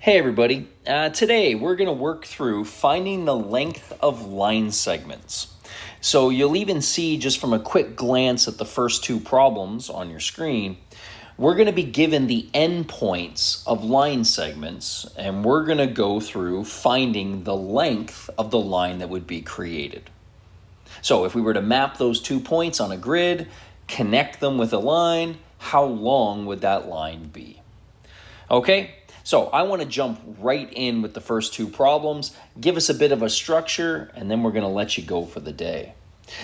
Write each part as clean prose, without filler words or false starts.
Hey everybody, today we're going to work through finding the length of line segments. So you'll even see just from a quick glance at the first two problems on your screen, we're going to be given the endpoints of line segments and we're going to go through finding the length of the line that would be created. So if we were to map those 2 points on a grid, connect them with a line, how long would that line be? Okay? So I want to jump right in with the first two problems, give us a bit of a structure, and then we're going to let you go for the day.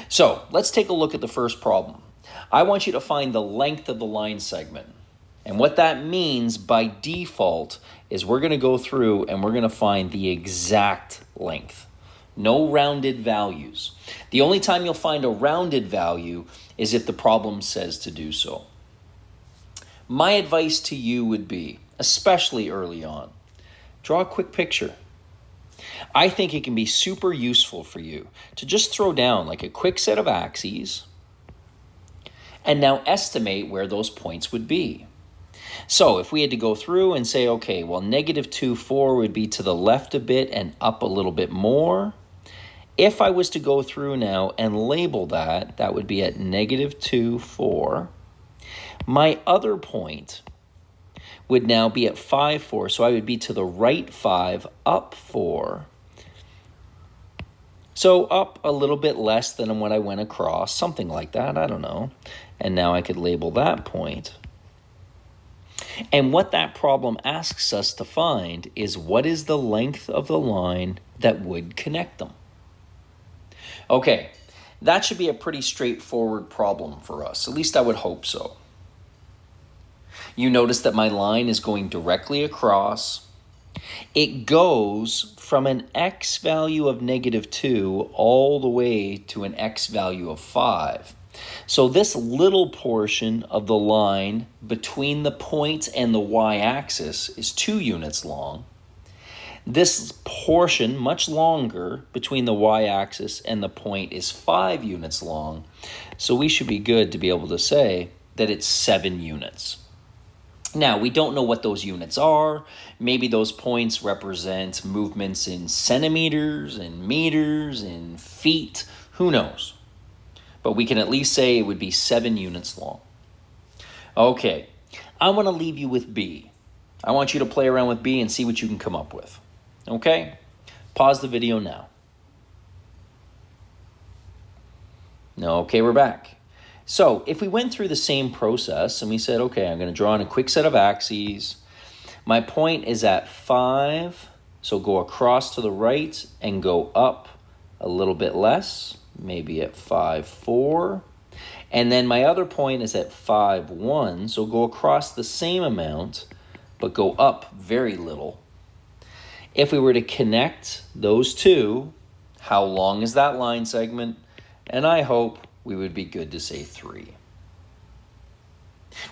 So let's take a look at the first problem. I want you to find the length of the line segment. And what that means by default is we're going to go through and we're going to find the exact length. No rounded values. The only time you'll find a rounded value is if the problem says to do so. My advice to you would be, especially early on, draw a quick picture. I think it can be super useful for you to just throw down like a quick set of axes and now estimate where those points would be. So if we had to go through and say, okay, well, -2, 4 would be to the left a bit and up a little bit more. If I was to go through now and label that, that would be at -2, 4. My other point would now be at 5, 4. So I would be to the right 5, up 4. So up a little bit less than what I went across, something like that, I don't know. And now I could label that point. And what that problem asks us to find is what is the length of the line that would connect them? Okay, that should be a pretty straightforward problem for us. At least I would hope so. You notice that my line is going directly across. It goes from an x value of -2 all the way to an x value of 5. So this little portion of the line between the point and the y-axis is 2 units long. This portion, much longer, between the y-axis and the point is 5 units long. So we should be good to be able to say that it's 7 units. Now, we don't know what those units are. Maybe those points represent movements in centimeters, in meters, in feet. Who knows? But we can at least say it would be 7 units long. Okay, I want to leave you with B. I want you to play around with B and see what you can come up with. Okay? Pause the video now. Okay, we're back. So if we went through the same process and we said, okay, I'm going to draw on a quick set of axes. My point is at 5, so go across to the right and go up a little bit less, maybe at 5, 4. And then my other point is at 5, 1, so go across the same amount, but go up very little. If we were to connect those two, how long is that line segment? And I hope we would be good to say 3.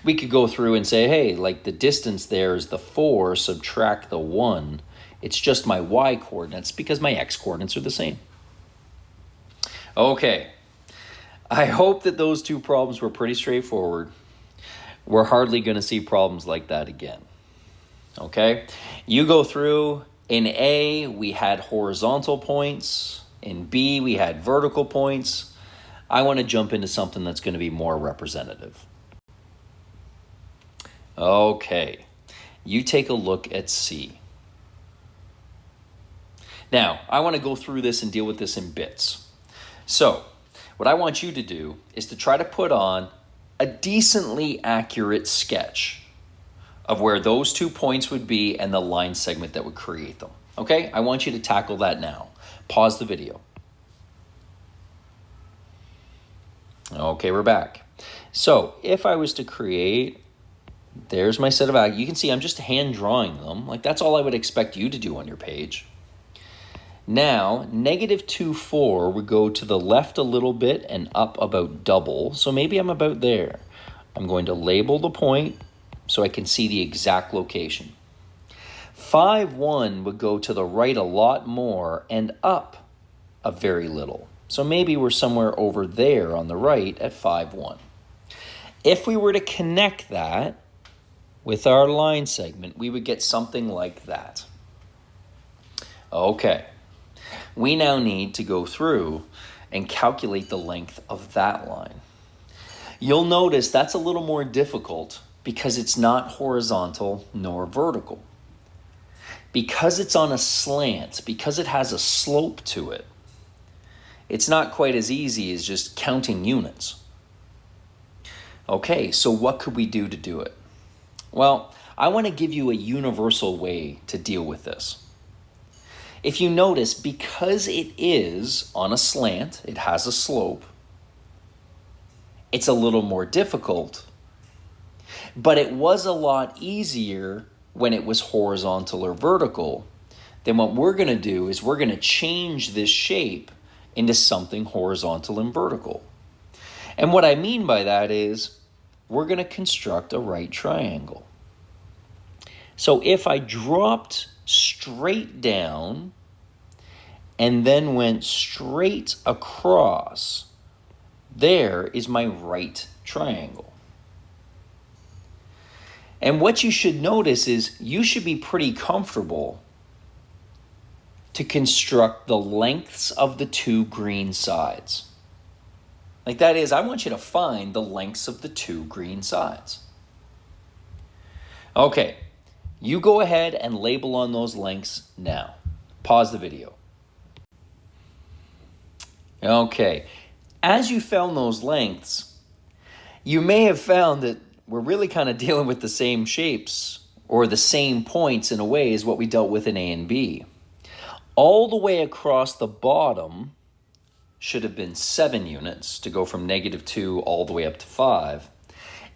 We could go through and say, hey, like the distance there is the 4, subtract the 1. It's just my y coordinates because my x coordinates are the same. Okay, I hope that those two problems were pretty straightforward. We're hardly going to see problems like that again. Okay, you go through. In A, we had horizontal points. In B, we had vertical points. I want to jump into something that's going to be more representative. Okay, you take a look at C. Now, I want to go through this and deal with this in bits. So, what I want you to do is to try to put on a decently accurate sketch of where those 2 points would be and the line segment that would create them. Okay, I want you to tackle that now. Pause the video. Okay, we're back. So if I was to create, there's my set of axes. You can see I'm just hand drawing them. Like that's all I would expect you to do on your page. Now, -2, 4 would go to the left a little bit and up about double. So maybe I'm about there. I'm going to label the point so I can see the exact location. 5, 1 would go to the right a lot more and up a very little. So maybe we're somewhere over there on the right at 5, 1. If we were to connect that, with our line segment, we would get something like that. Okay, we now need to go through and calculate the length of that line. You'll notice that's a little more difficult because it's not horizontal nor vertical. Because it's on a slant, because it has a slope to it, it's not quite as easy as just counting units. Okay, so what could we do to do it? Well, I want to give you a universal way to deal with this. If you notice, because it is on a slant, it has a slope, it's a little more difficult, but it was a lot easier when it was horizontal or vertical. Then what we're going to do is we're going to change this shape into something horizontal and vertical. And what I mean by that is we're going to construct a right triangle. So if I dropped straight down and then went straight across, there is my right triangle. And what you should notice is you should be pretty comfortable to construct the lengths of the two green sides. Like that is, I want you to find the lengths of the two green sides. Okay, you go ahead and label on those lengths now. Pause the video. Okay, as you found those lengths, you may have found that we're really kind of dealing with the same shapes or the same points in a way as what we dealt with in A and B. All the way across the bottom should have been 7 units to go from -2 all the way up to 5.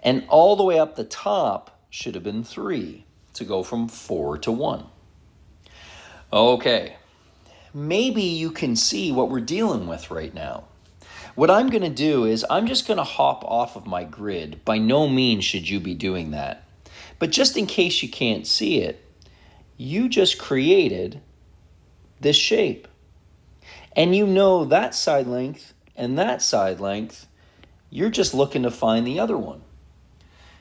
And all the way up the top should have been 3 to go from 4 to 1. Okay, maybe you can see what we're dealing with right now. What I'm going to do is I'm just going to hop off of my grid. By no means should you be doing that. But just in case you can't see it, you just created this shape. And you know that side length and that side length, you're just looking to find the other one.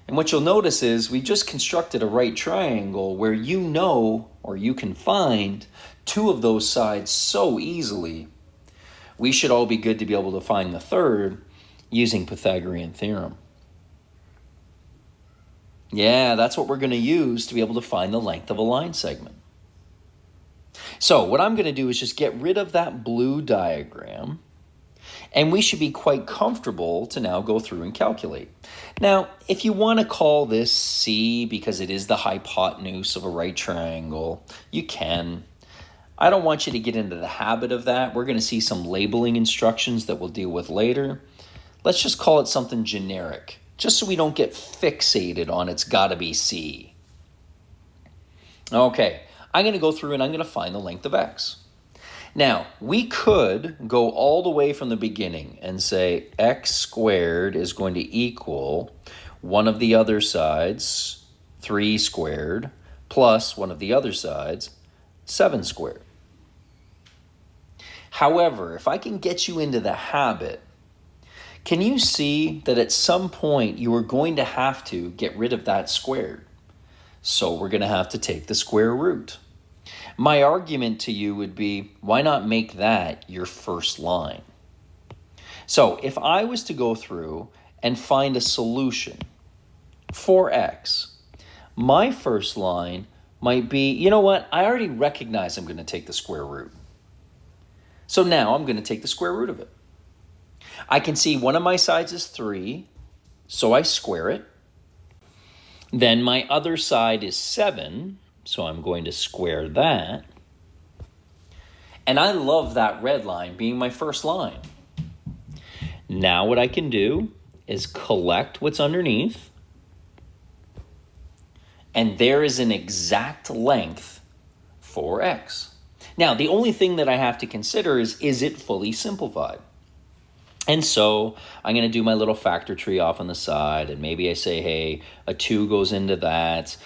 And what you'll notice is we just constructed a right triangle where you know, or you can find, 2 of those sides so easily. We should all be good to be able to find the third using Pythagorean theorem. Yeah, that's what we're going to use to be able to find the length of a line segment. So what I'm going to do is just get rid of that blue diagram, and we should be quite comfortable to now go through and calculate. Now, if you want to call this C because it is the hypotenuse of a right triangle, you can. I don't want you to get into the habit of that. We're going to see some labeling instructions that we'll deal with later. Let's just call it something generic, just so we don't get fixated on it's got to be C. Okay, I'm going to go through and I'm going to find the length of x. Now, we could go all the way from the beginning and say x squared is going to equal one of the other sides, 3 squared, plus one of the other sides, 7 squared. However, if I can get you into the habit, can you see that at some point you are going to have to get rid of that squared? So we're going to have to take the square root. My argument to you would be, why not make that your first line? So if I was to go through and find a solution for x, my first line might be, you know what, I already recognize I'm going to take the square root. So now I'm going to take the square root of it. I can see one of my sides is 3, so I square it. Then my other side is 7, so I'm going to square that. And I love that red line being my first line. Now what I can do is collect what's underneath. And there is an exact length for x. Now, the only thing that I have to consider is it fully simplified? And so I'm going to do my little factor tree off on the side, and maybe I say, hey, a 2 goes into that.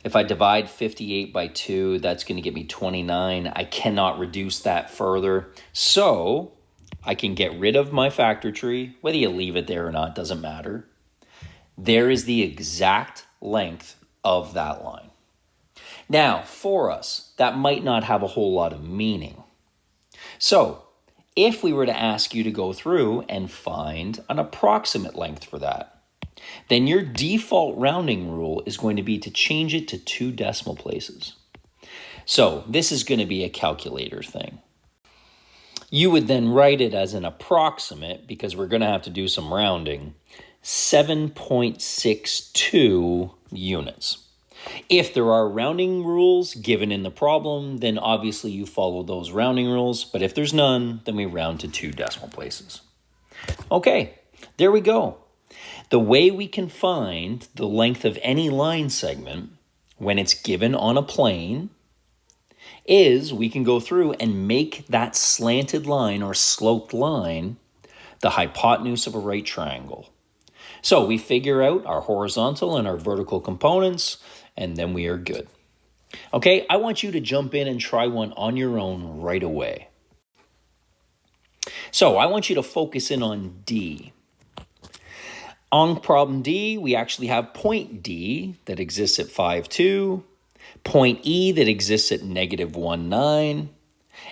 If I divide 58 by 2, that's going to get me 29. I cannot reduce that further. So I can get rid of my factor tree. Whether you leave it there or not doesn't matter. There is the exact length of that line. Now, for us, that might not have a whole lot of meaning. So, if we were to ask you to go through and find an approximate length for that, then your default rounding rule is going to be to change it to 2 decimal places. So, this is going to be a calculator thing. You would then write it as an approximate, because we're going to have to do some rounding, 7.62 units. If there are rounding rules given in the problem, then obviously you follow those rounding rules. But if there's none, then we round to 2 decimal places. Okay, there we go. The way we can find the length of any line segment when it's given on a plane is we can go through and make that slanted line or sloped line the hypotenuse of a right triangle. So we figure out our horizontal and our vertical components, and then we are good. Okay, I want you to jump in and try one on your own right away. So I want you to focus in on D. On problem D, we actually have point D that exists at 5,2, point E that exists at -1,9,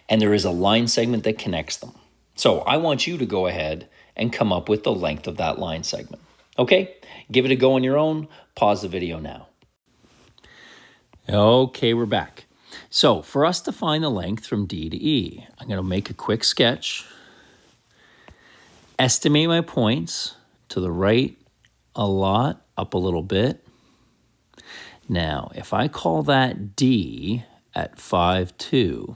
and there is a line segment that connects them. So I want you to go ahead and come up with the length of that line segment. Okay, give it a go on your own. Pause the video now. Okay, we're back. So for us to find the length from D to E, I'm going to make a quick sketch, estimate my points to the right a lot, up a little bit. Now, if I call that D at 5,2,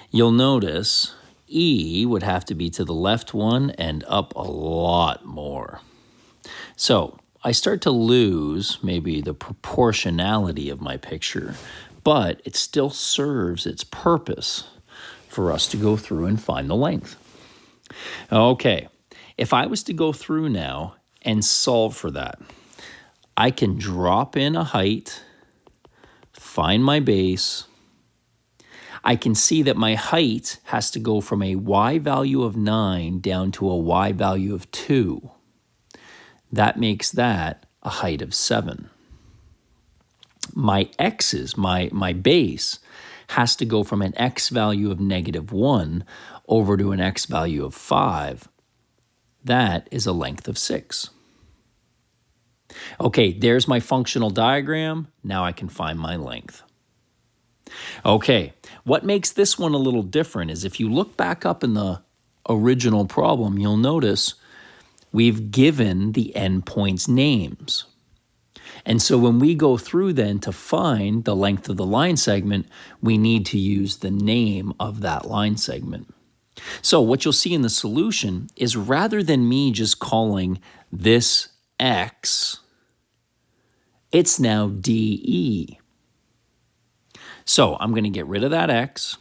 you'll notice E would have to be to the left one and up a lot more. So I start to lose maybe the proportionality of my picture, but it still serves its purpose for us to go through and find the length. Okay, if I was to go through now and solve for that, I can drop in a height, find my base. I can see that my height has to go from a y value of 9 down to a y value of 2. That makes that a height of 7. My x's, my base, has to go from an x value of -1 over to an x value of 5. That is a length of 6. Okay, there's my functional diagram. Now I can find my length. Okay, what makes this one a little different is if you look back up in the original problem, you'll notice we've given the endpoints names. And so when we go through then to find the length of the line segment, we need to use the name of that line segment. So what you'll see in the solution is rather than me just calling this X, it's now DE. So I'm going to get rid of that X,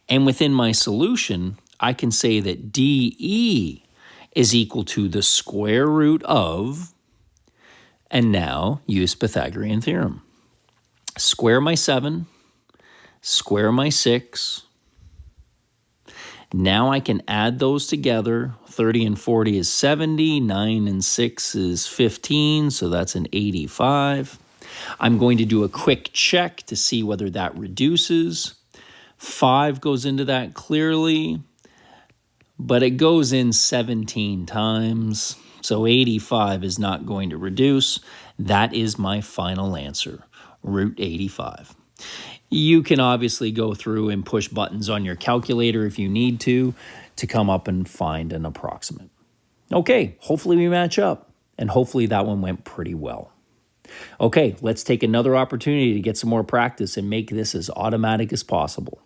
and within my solution, I can say that DE is equal to the square root of, and now use Pythagorean theorem. Square my 7, square my 6. Now I can add those together. 30 and 40 is 70, 9 and 6 is 15, so that's an 85. I'm going to do a quick check to see whether that reduces. 5 goes into that clearly, but it goes in 17 times, so 85 is not going to reduce. That is my final answer, root 85. You can obviously go through and push buttons on your calculator if you need to come up and find an approximate. Okay, hopefully we match up, and hopefully that one went pretty well. Okay, let's take another opportunity to get some more practice and make this as automatic as possible.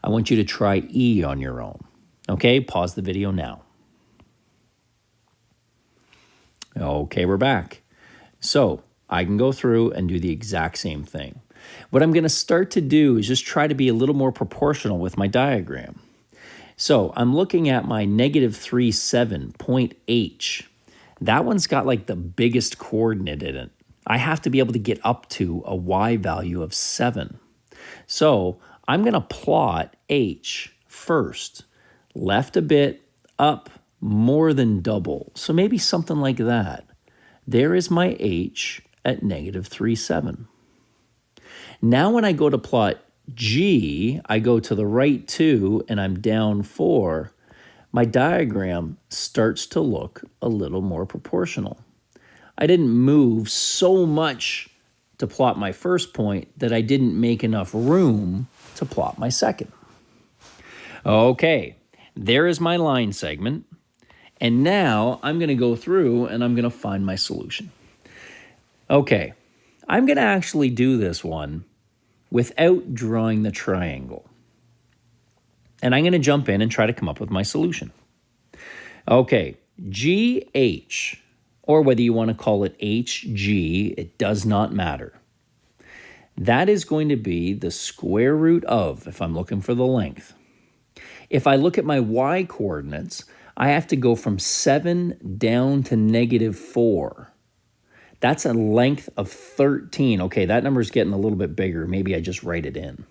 I want you to try E on your own. Okay, pause the video now. Okay, we're back. So I can go through and do the exact same thing. What I'm going to start to do is just try to be a little more proportional with my diagram. So I'm looking at my -3,7 point H. That one's got like the biggest coordinate in it. I have to be able to get up to a y value of 7. So I'm going to plot H first. Left a bit, up more than double. So maybe something like that. There is my H at -3,7. Now when I go to plot G, I go to the right 2 and I'm down 4. My diagram starts to look a little more proportional. I didn't move so much to plot my first point that I didn't make enough room to plot my second. Okay, there is my line segment. And now I'm going to go through and I'm going to find my solution. Okay, I'm going to actually do this one without drawing the triangle. And I'm going to jump in and try to come up with my solution. Okay, GH, or whether you want to call it HG, it does not matter. That is going to be the square root of, if I'm looking for the length. If I look at my y coordinates, I have to go from 7 down to -4. That's a length of 13. Okay, that number is getting a little bit bigger. Maybe I just write it in.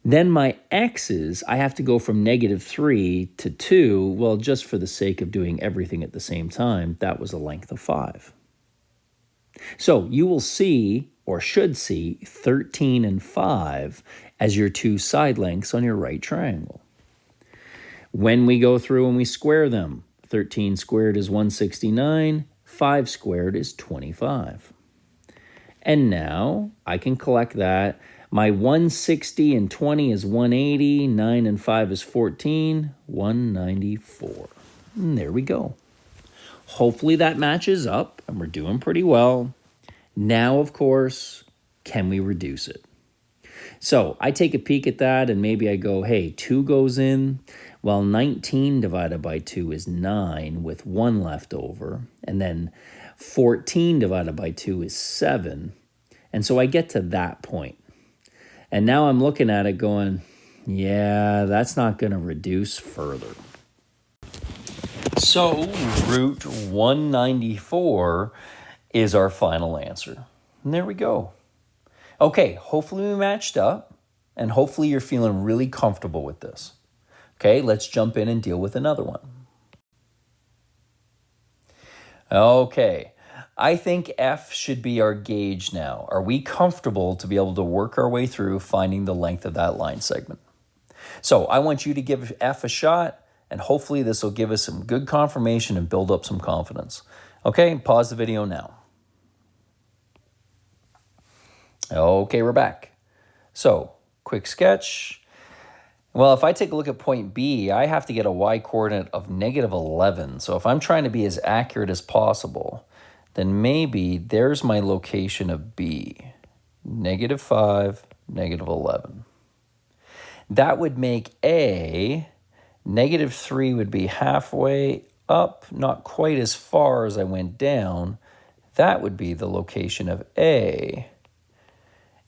Then my x's, I have to go from -3 to 2. Well, just for the sake of doing everything at the same time, that was a length of 5. So you will see, or should see, 13 and 5 as your 2 side lengths on your right triangle. When we go through and we square them, 13 squared is 169, 5 squared is 25. And now I can collect that. My 160 and 20 is 180, 9 and 5 is 14, 194. And there we go. Hopefully that matches up and we're doing pretty well. Now, of course, can we reduce it? So I take a peek at that and maybe I go, hey, 2 goes in. Well, 19 divided by 2 is 9 with 1 left over. And then 14 divided by 2 is 7. And so I get to that point. And now I'm looking at it going, yeah, that's not going to reduce further. So root 194 is our final answer. And there we go. Okay, hopefully we matched up, and hopefully you're feeling really comfortable with this. Okay, let's jump in and deal with another one. Okay, I think F should be our gauge now. Are we comfortable to be able to work our way through finding the length of that line segment? So I want you to give F a shot, and hopefully this will give us some good confirmation and build up some confidence. Okay, pause the video now. Okay, we're back. So, quick sketch. Well, if I take a look at point B, I have to get a y-coordinate of -11. So if I'm trying to be as accurate as possible, then maybe there's my location of B, -5, -11. That would make A, -3 would be halfway up, not quite as far as I went down. That would be the location of A.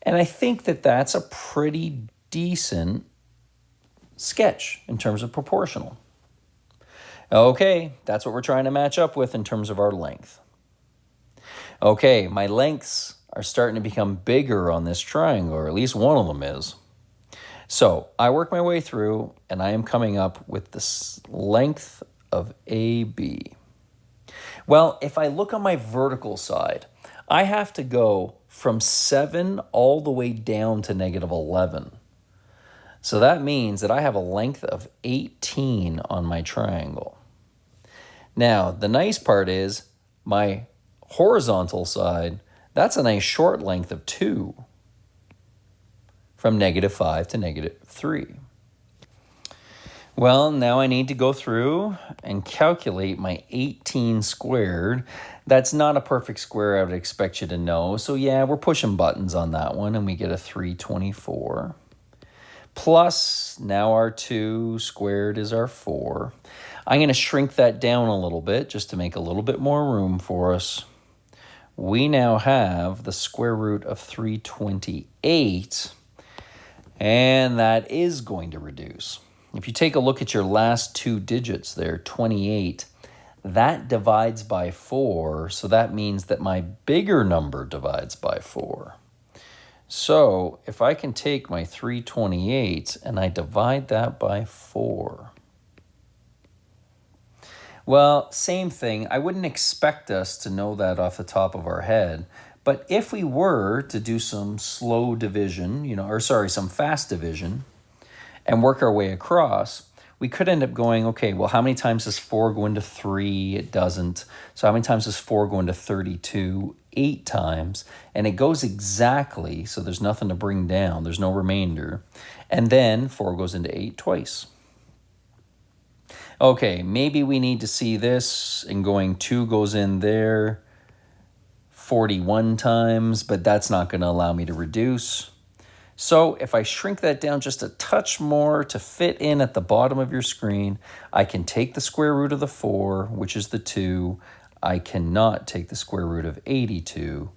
And I think that that's a pretty decent sketch in terms of proportional. Okay, that's what we're trying to match up with in terms of our length. Okay, my lengths are starting to become bigger on this triangle, or at least one of them is. So I work my way through and I am coming up with this length of AB. Well, if I look on my vertical side, I have to go from 7 all the way down to -11. So that means that I have a length of 18 on my triangle. Now, the nice part is my horizontal side, that's a nice short length of 2 from -5 to -3. Well, now I need to go through and calculate my 18 squared. That's not a perfect square, I would expect you to know. So yeah, we're pushing buttons on that one, and we get a 324. Plus, now our 2 squared is our 4. I'm going to shrink that down a little bit just to make a little bit more room for us. We now have the square root of 328, and that is going to reduce. If you take a look at your last 2 digits there, 28, that divides by 4, so that means that my bigger number divides by 4. So if I can take my 328 and I divide that by 4, well, same thing. I wouldn't expect us to know that off the top of our head, But if we were to do some slow division, some fast division, and work our way across, we could end up going, okay, well, how many times does 4 go into 3? It doesn't. So how many times does 4 go into 32? 8 times. And it goes exactly, so there's nothing to bring down. There's no remainder. And then 4 goes into 8 twice. Okay, maybe we need to see this, and going 2 goes in there 41 times, but that's not going to allow me to reduce. So if I shrink that down just a touch more to fit in at the bottom of your screen, I can take the square root of the 4, which is the 2. I cannot take the square root of 82.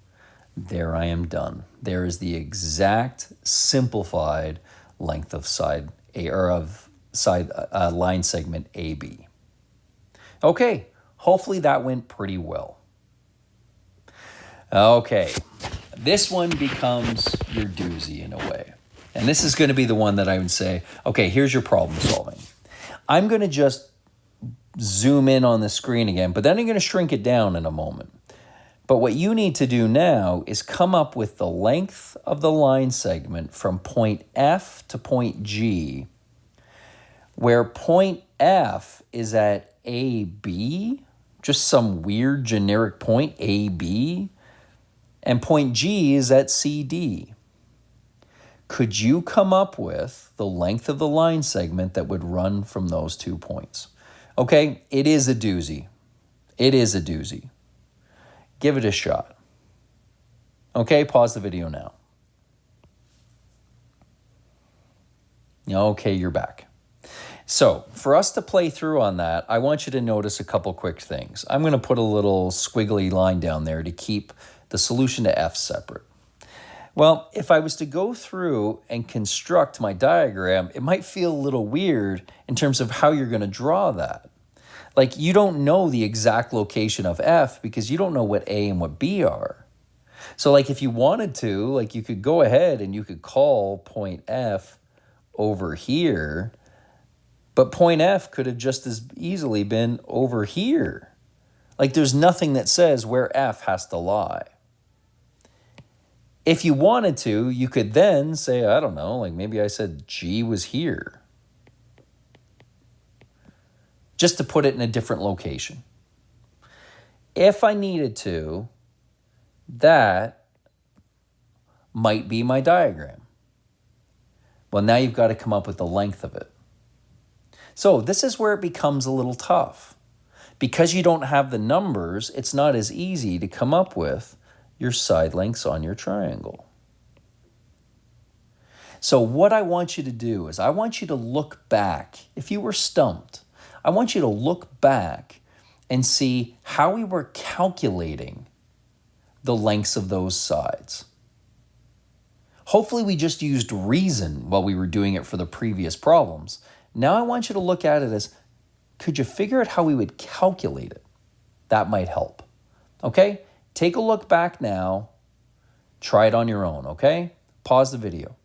There I am done. There is the exact simplified length of line segment AB. Okay, hopefully that went pretty well. Okay, this one becomes your doozy in a way. And this is going to be the one that I would say, okay, here's your problem solving. I'm going to just zoom in on the screen again, but then I'm going to shrink it down in a moment. But what you need to do now is come up with the length of the line segment from point F to point G, where point F is at AB, just some weird generic point, AB, and point G is at CD. Could you come up with the length of the line segment that would run from those 2 points? Okay, it is a doozy. It is a doozy. Give it a shot. Okay, pause the video now. Okay, you're back. So for us to play through on that, I want you to notice a couple quick things. I'm going to put a little squiggly line down there to keep the solution to F separate. Well, if I was to go through and construct my diagram, it might feel a little weird in terms of how you're going to draw that. Like, you don't know the exact location of F because you don't know what A and what B are. So like if you wanted to, like you could go ahead and you could call point F over here, but point F could have just as easily been over here. Like there's nothing that says where F has to lie. If you wanted to, you could then say, I don't know, like maybe I said G was here. Just to put it in a different location. If I needed to, that might be my diagram. Well, now you've got to come up with the length of it. So this is where it becomes a little tough. Because you don't have the numbers, it's not as easy to come up with your side lengths on your triangle. So what I want you to do is I want you to look back. If you were stumped, I want you to look back and see how we were calculating the lengths of those sides. Hopefully we just used reason while we were doing it for the previous problems. Now I want you to look at it as, could you figure out how we would calculate it? That might help. Okay? Take a look back now. Try it on your own, okay? Pause the video.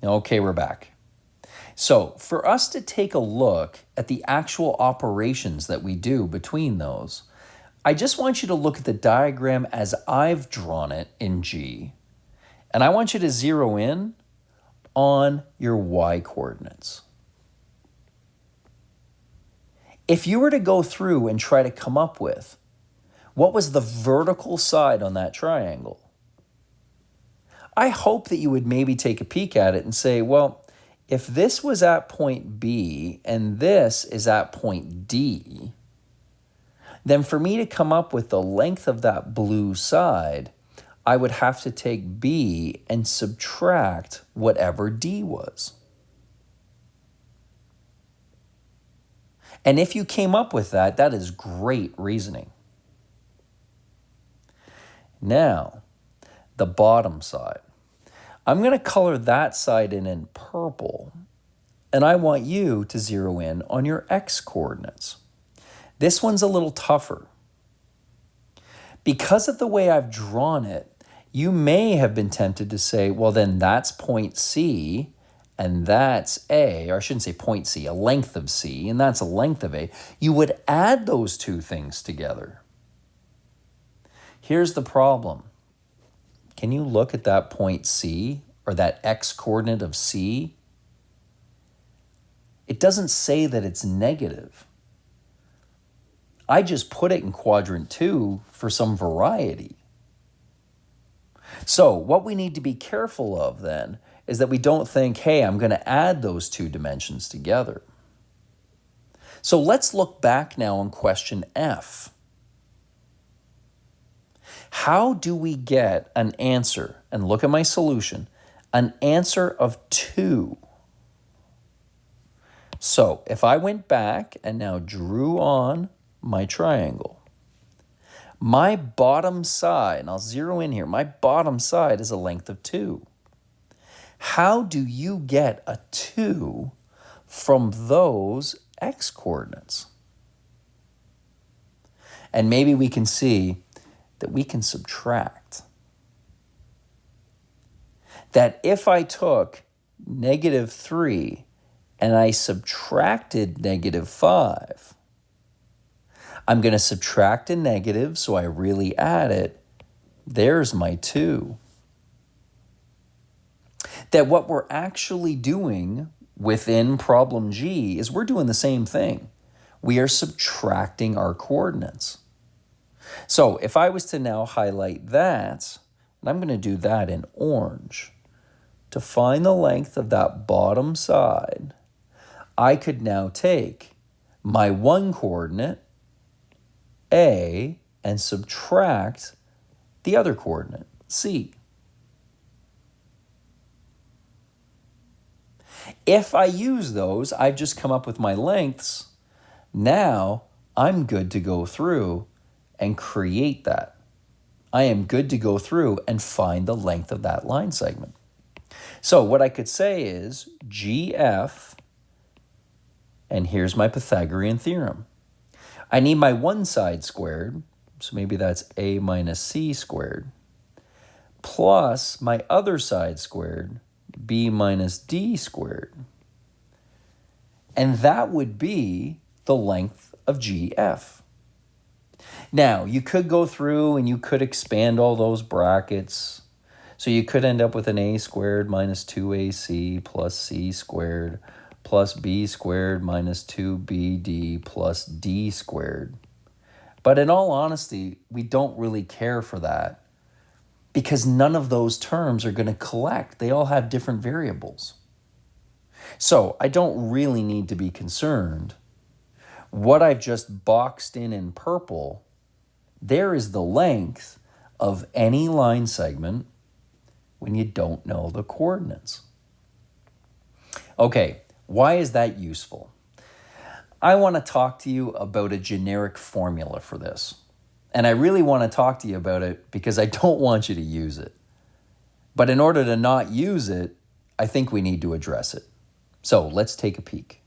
Okay, we're back. So for us to take a look at the actual operations that we do between those, I just want you to look at the diagram as I've drawn it in G, and I want you to zero in on your y coordinates. If you were to go through and try to come up with what was the vertical side on that triangle, I hope that you would maybe take a peek at it and say, well, if this was at point B and this is at point D, then for me to come up with the length of that blue side, I would have to take B and subtract whatever D was. And if you came up with that, that is great reasoning. Now, the bottom side. I'm going to color that side in purple, and I want you to zero in on your x coordinates. This one's a little tougher. Because of the way I've drawn it, you may have been tempted to say, well, then that's point C, and that's A, or I shouldn't say point C, a length of C, and that's a length of A, you would add those two things together. Here's the problem. Can you look at that point C, or that x coordinate of C? It doesn't say that it's negative. I just put it in quadrant 2 for some variety. So what we need to be careful of then is that we don't think, hey, I'm going to add those two dimensions together. So let's look back now on question F. How do we get an answer, and look at my solution, an answer of 2? So if I went back and now drew on my triangle, my bottom side, and I'll zero in here, my bottom side is a length of 2. How do you get a 2 from those x coordinates? And maybe we can see that we can subtract. That if I took -3 and I subtracted -5, I'm going to subtract a negative, so I really add it. There's my 2. That what we're actually doing within problem G is we're doing the same thing. We are subtracting our coordinates. So if I was to now highlight that, and I'm going to do that in orange, to find the length of that bottom side, I could now take my 1 coordinate, A, and subtract the other coordinate, C. If I use those, I've just come up with my lengths. Now I'm good to go through and create that. I am good to go through and find the length of that line segment. So what I could say is GF, and here's my Pythagorean theorem. I need my one side squared, so maybe that's A minus C squared, plus my other side squared, B minus D squared. And that would be the length of GF. Now, you could go through and you could expand all those brackets. So you could end up with an A squared minus 2AC plus C squared plus B squared minus 2BD plus D squared. But in all honesty, we don't really care for that because none of those terms are going to collect. They all have different variables. So I don't really need to be concerned. What I've just boxed in purple, there is the length of any line segment when you don't know the coordinates. Okay, why is that useful? I want to talk to you about a generic formula for this. And I really want to talk to you about it because I don't want you to use it. But in order to not use it, I think we need to address it. So let's take a peek.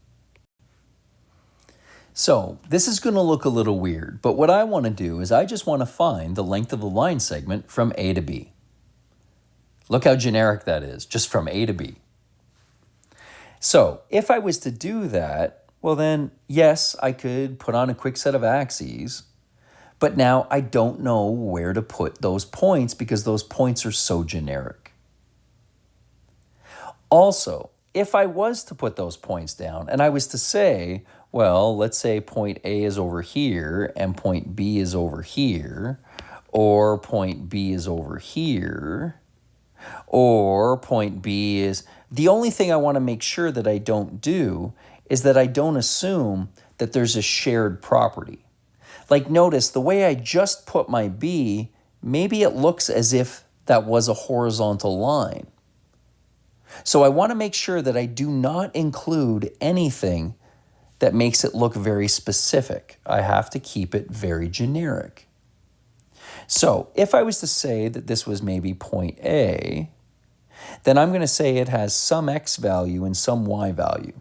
So this is going to look a little weird, but what I want to do is I just want to find the length of the line segment from A to B. Look how generic that is, just from A to B. So if I was to do that, well then, yes, I could put on a quick set of axes, but now I don't know where to put those points because those points are so generic. Also, if I was to put those points down and I was to say, well, let's say point A is over here and point B is over here, or point B is over here, or point B is... The only thing I want to make sure that I don't do is that I don't assume that there's a shared property. Like notice the way I just put my B, maybe it looks as if that was a horizontal line. So I want to make sure that I do not include anything that makes it look very specific. I have to keep it very generic. So if I was to say that this was maybe point A, then I'm going to say it has some X value and some Y value.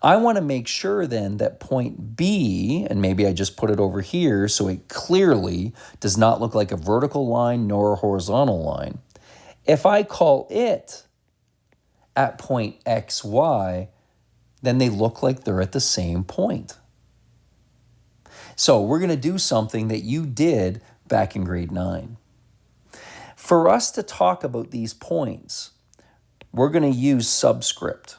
I want to make sure then that point B, and maybe I just put it over here so it clearly does not look like a vertical line nor a horizontal line. If I call it at point XY, then they look like they're at the same point. So we're going to do something that you did back in grade 9. For us to talk about these points, we're going to use subscript.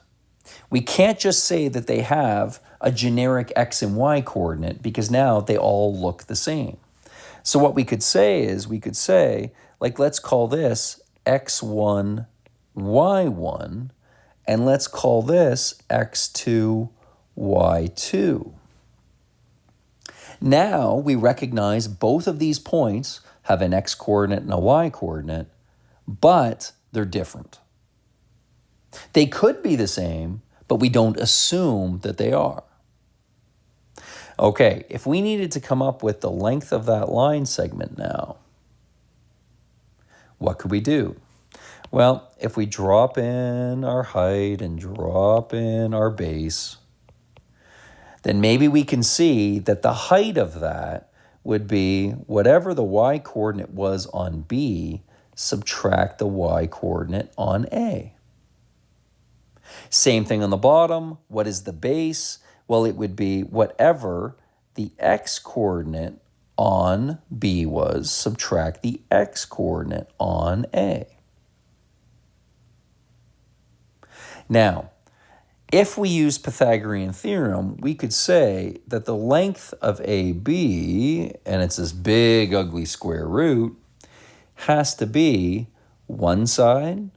We can't just say that they have a generic X and Y coordinate because now they all look the same. So what we could say is, like, let's call this X1, Y1, and let's call this X2, Y2. Now we recognize both of these points have an X coordinate and a Y coordinate, but they're different. They could be the same, but we don't assume that they are. Okay, if we needed to come up with the length of that line segment now, what could we do? Well, if we drop in our height and drop in our base, then maybe we can see that the height of that would be whatever the Y coordinate was on B, subtract the Y coordinate on A. Same thing on the bottom. What is the base? Well, it would be whatever the X coordinate on B was, subtract the X coordinate on A. Now, if we use Pythagorean theorem, we could say that the length of AB, and it's this big ugly square root, has to be one side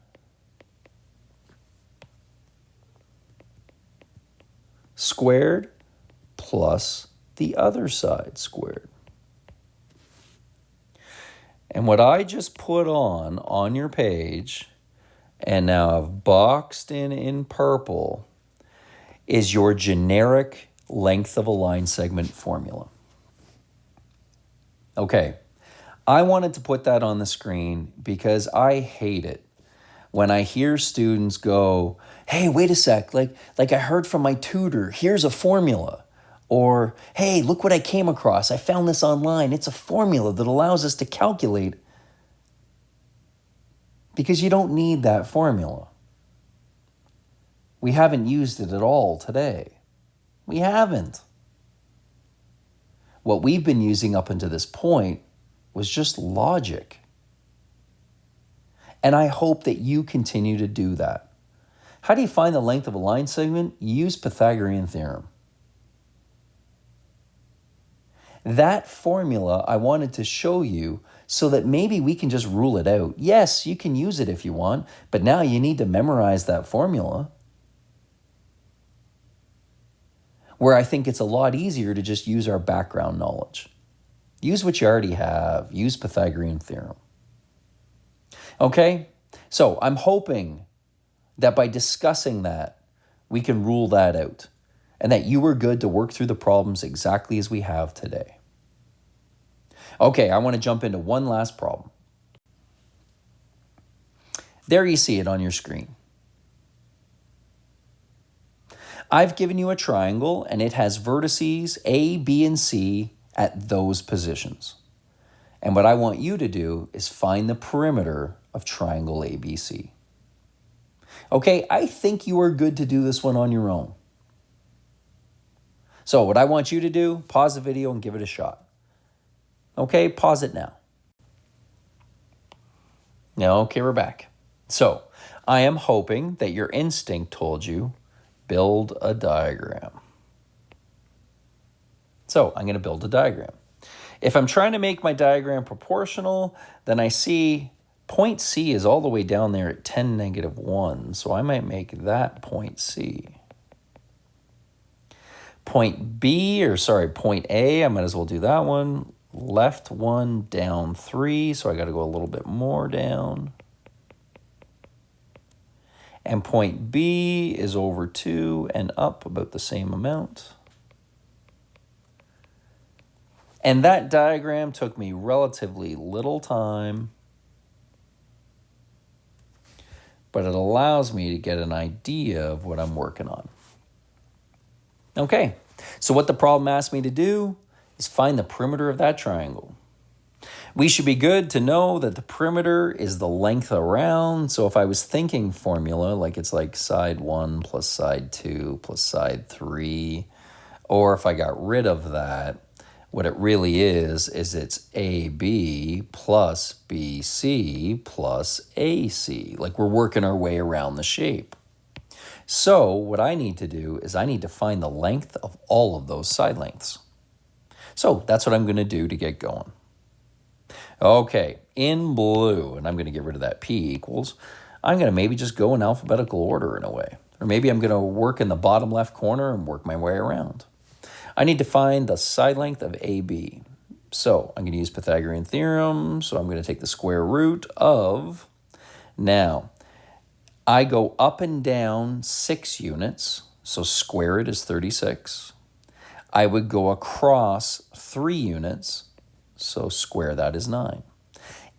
squared plus the other side squared. And what I just put on your page, and now I've boxed in purple, is your generic length of a line segment formula. Okay, I wanted to put that on the screen because I hate it when I hear students go, hey, wait a sec, like I heard from my tutor, here's a formula. Or, hey, look what I came across. I found this online. It's a formula that allows us to calculate. Because you don't need that formula. We haven't used it at all today. We haven't. What we've been using up until this point was just logic. And I hope that you continue to do that. How do you find the length of a line segment? You use Pythagorean theorem. That formula I wanted to show you so that maybe we can just rule it out. Yes, you can use it if you want, but now you need to memorize that formula. Where I think it's a lot easier to just use our background knowledge. Use what you already have. Use Pythagorean theorem. Okay? So I'm hoping that by discussing that, we can rule that out. And that you were good to work through the problems exactly as we have today. Okay, I want to jump into one last problem. There you see it on your screen. I've given you a triangle and it has vertices A, B, and C at those positions. And what I want you to do is find the perimeter of triangle ABC. Okay, I think you are good to do this one on your own. So what I want you to do, pause the video and give it a shot. Okay, pause it now. Okay, we're back. So I am hoping that your instinct told you, build a diagram. So I'm going to build a diagram. If I'm trying to make my diagram proportional, then I see point C is all the way down there at 10, -1. So I might make that point C. Point A, I might as well do that one. Left 1, down 3, so I got to go a little bit more down. And point B is over 2 and up about the same amount. And that diagram took me relatively little time, but it allows me to get an idea of what I'm working on. Okay, so what the problem asked me to do is find the perimeter of that triangle. We should be good to know that the perimeter is the length around. So if I was thinking formula, like it's like side 1 plus side 2 plus side 3, or if I got rid of that, what it really is it's AB plus BC plus AC. Like we're working our way around the shape. So what I need to do is I need to find the length of all of those side lengths. So that's what I'm going to do to get going. Okay, in blue, and I'm going to get rid of that P equals, I'm going to maybe just go in alphabetical order in a way. Or maybe I'm going to work in the bottom left corner and work my way around. I need to find the side length of AB. So I'm going to use Pythagorean theorem. So I'm going to take the square root of, now, I go up and down 6 units. So square it is 36. I would go across 3 units. So square that is 9.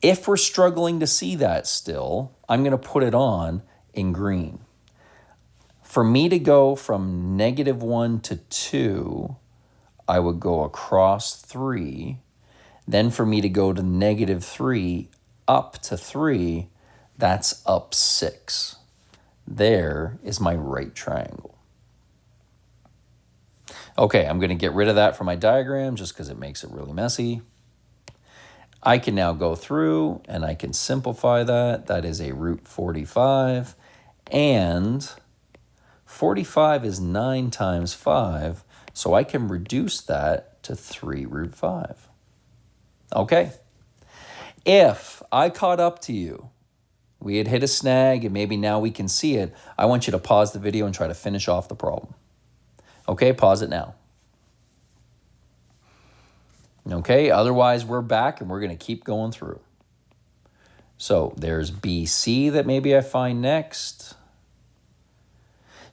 If we're struggling to see that still, I'm going to put it on in green. For me to go from -1 to 2, I would go across 3. Then for me to go to -3 up to 3, that's up 6. There is my right triangle. Okay, I'm going to get rid of that from my diagram just because it makes it really messy. I can now go through and I can simplify that. That is a root 45. And 45 is 9 times 5. So I can reduce that to 3 root 5. Okay. If I caught up to you, we had hit a snag and maybe now we can see it, I want you to pause the video and try to finish off the problem. Okay, pause it now. Okay, otherwise we're back and we're going to keep going through. So there's BC that maybe I find next.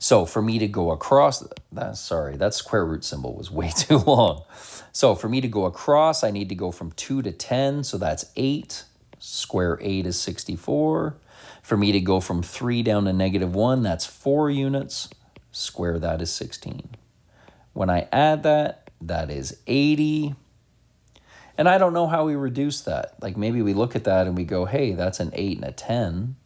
So for me to go across, that square root symbol was way too long. So for me to go across, I need to go from 2 to 10, so that's 8. Square 8 is 64. For me to go from 3 down to -1, that's 4 units. Square that is 16. When I add that, that is 80. And I don't know how we reduce that. Like maybe we look at that and we go, hey, that's an 8 and a 10.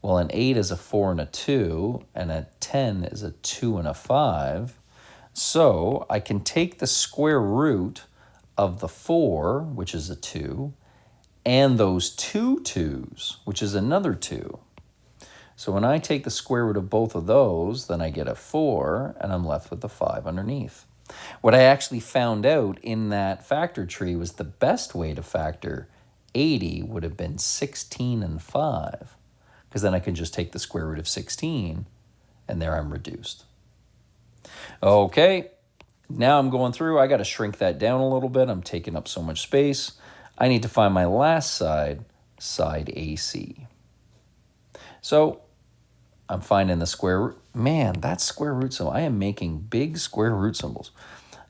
Well, an 8 is a 4 and a 2, and a 10 is a 2 and a 5. So I can take the square root of the 4, which is a 2, and those 2 2's, which is another 2. So when I take the square root of both of those, then I get a 4, and I'm left with the 5 underneath. What I actually found out in that factor tree was the best way to factor 80 would have been 16 and 5, because then I can just take the square root of 16, and there I'm reduced. Okay, now I'm going through. I got to shrink that down a little bit. I'm taking up so much space. I need to find my last side, side AC. So I'm finding the square root. Man, that square root symbol. I am making big square root symbols.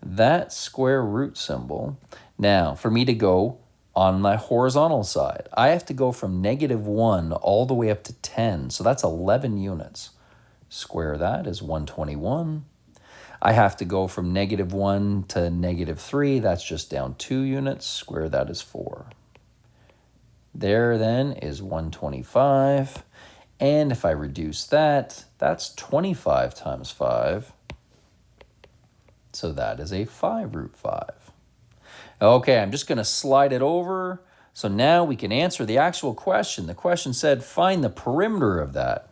That square root symbol. Now, for me to go on my horizontal side, I have to go from -1 all the way up to 10. So that's 11 units. Square that is 121. I have to go from -1 to -3. That's just down 2 units. Square that is 4. There then is 125. And if I reduce that, that's 25 times 5. So that is a 5 root 5. Okay, I'm just going to slide it over. So now we can answer the actual question. The question said, find the perimeter of that.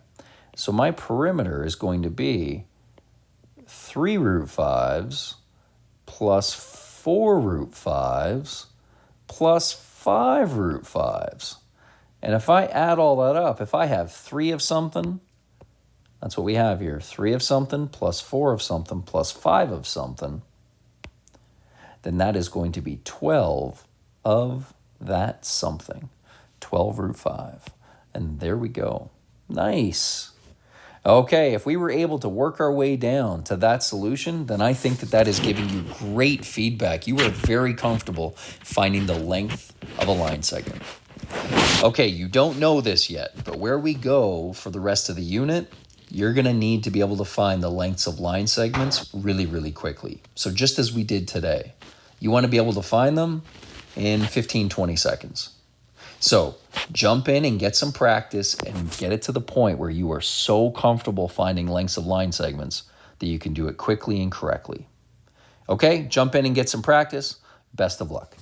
So my perimeter is going to be 3 root 5s plus 4 root 5s plus 5 root 5s. And if I add all that up, if I have 3 of something, that's what we have here. 3 of something plus 4 of something plus 5 of something, then that is going to be 12 of that something. 12 root 5. And there we go. Nice. Okay, if we were able to work our way down to that solution, then I think that that is giving you great feedback. You are very comfortable finding the length of a line segment. Okay, you don't know this yet, but where we go for the rest of the unit, you're going to need to be able to find the lengths of line segments really, really quickly. So just as we did today, you want to be able to find them, in 15, 20 seconds. So jump in and get some practice and get it to the point where you are so comfortable finding lengths of line segments that you can do it quickly and correctly. Okay, jump in and get some practice. Best of luck.